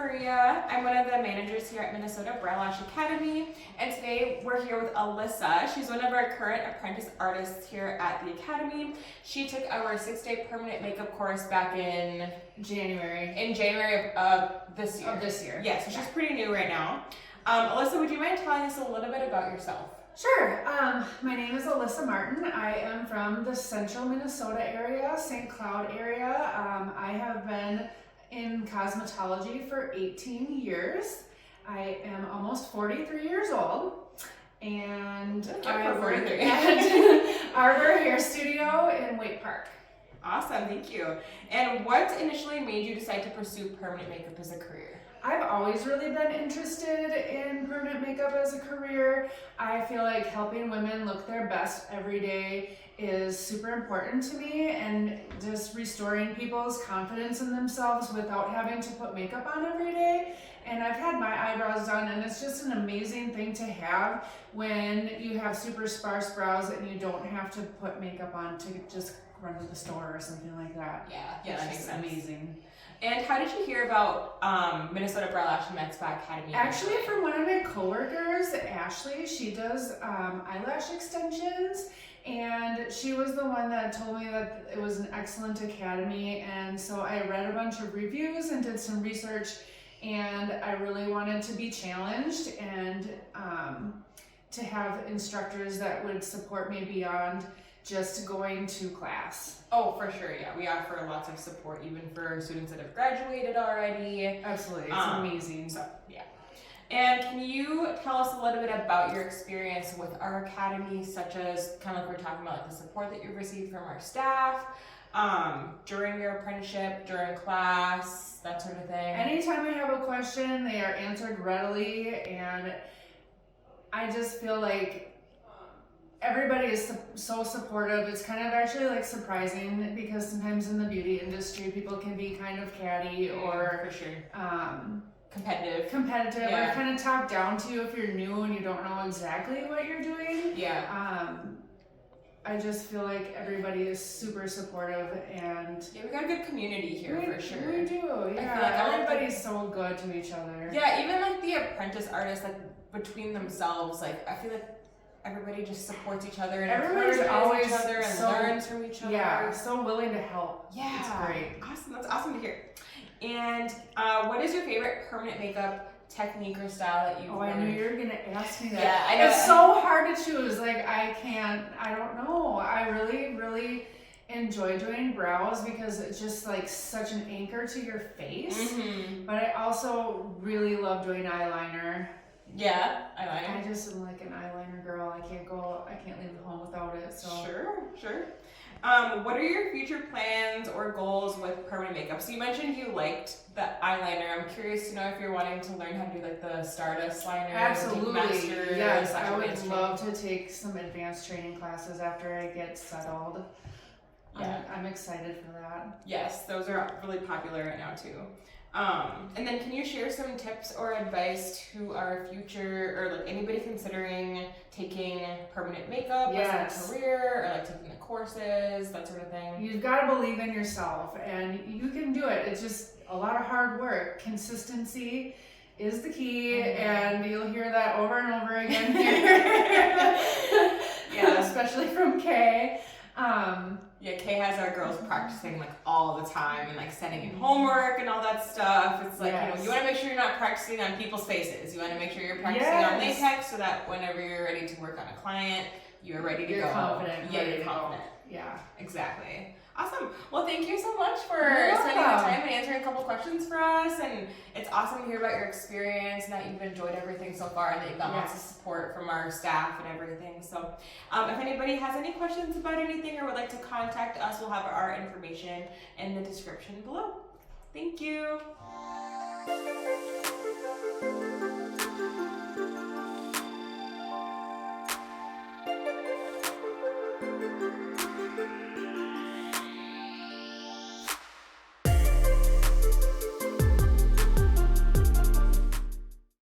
Maria. I'm one of the managers here at Minnesota Brow Lash Academy, and today we're here with Alissa. She's one of our current apprentice artists here at the academy. She took our 6-day permanent makeup course back in January. In January of this year. Yeah, so she's pretty new right now. Alissa, would you mind telling us a little bit about yourself? Sure. My name is Alissa Martin. I am from the central Minnesota area, St. Cloud area. I have been in cosmetology for 18 years. I am almost 43 years old, and I work at Arbor Hair Studio in Waite Park. Awesome, thank you. And what initially made you decide to pursue permanent makeup as a career? I've always really been interested in permanent makeup as a career. I feel like helping women look their best every day is super important to me, and just restoring people's confidence in themselves without having to put makeup on every day. And I've had my eyebrows done, and it's just an amazing thing to have when you have super sparse brows and you don't have to put makeup on to just run to the store or something like that. Yeah, that makes sense. Amazing. And how did you hear about Minnesota Brow Lash and Medspa Academy? Actually, from one of my coworkers, Ashley. She does eyelash extensions, and she was the one that told me that it was an excellent academy. And so I read a bunch of reviews and did some research, and I really wanted to be challenged and to have instructors that would support me beyond just going to class. Oh, for sure, yeah. We offer lots of support even for students that have graduated already. Absolutely, it's amazing. So, yeah. And can you tell us a little bit about your experience with our academy, such as kind of like we're talking about, like the support that you've received from our staff, during your apprenticeship, during class, that sort of thing? Anytime I have a question, they are answered readily, and I just feel like everybody is so supportive. It's kind of actually like surprising, because sometimes in the beauty industry people can be kind of catty or for sure. Competitive, or kind of talk down to you if you're new and you don't know exactly what you're doing. I just feel like everybody is super supportive, and we got a good community here for sure. We do, yeah. Like everybody's so good to each other. Yeah, even like the apprentice artists, like between themselves, like I feel like everybody just supports each other and everybody's always each other and learns from each other. Yeah, so willing to help. Yeah, it's great. Awesome. That's awesome to hear. And what is your favorite permanent makeup technique or style that you've learned? I knew you were gonna ask me that. Yeah, I know. It's so hard to choose. Like I don't know. I really enjoy doing brows because it's just like such an anchor to your face. Mm-hmm. But I also really love doing eyeliner. Yeah, eyeliner. I just am like an eyeliner girl. I can't leave the home without it. So Sure. What are your future plans or goals with permanent makeup? So you mentioned you liked the eyeliner. I'm curious to know if you're wanting to learn how to do like the Stardust liner. Absolutely. Yes, I would love training. to take some advanced training classes after I get settled. Yeah, I'm excited for that. Yes, those are really popular right now too. And then can you share some tips or advice to our future, or like anybody considering taking permanent makeup as a career, or like taking the courses, that sort of thing? You've got to believe in yourself, and you can do it. It's just a lot of hard work. Consistency is the key, and you'll hear that over and over again here. Especially from Kay. Kay has our girls practicing like all the time and like sending in homework and all that stuff. It's like, you want to make sure you're not practicing on people's faces. You want to make sure you're practicing on latex so that whenever you're ready to work on a client, you're ready to go. Confident. You're confident. Yeah. Exactly. Awesome. Well, thank you so much for spending the time and answering a couple questions for us. And it's awesome to hear about your experience and that you've enjoyed everything so far and that you've got lots of support from our staff and everything. So if anybody has any questions about anything or would like to contact us, we'll have our information in the description below. Thank you.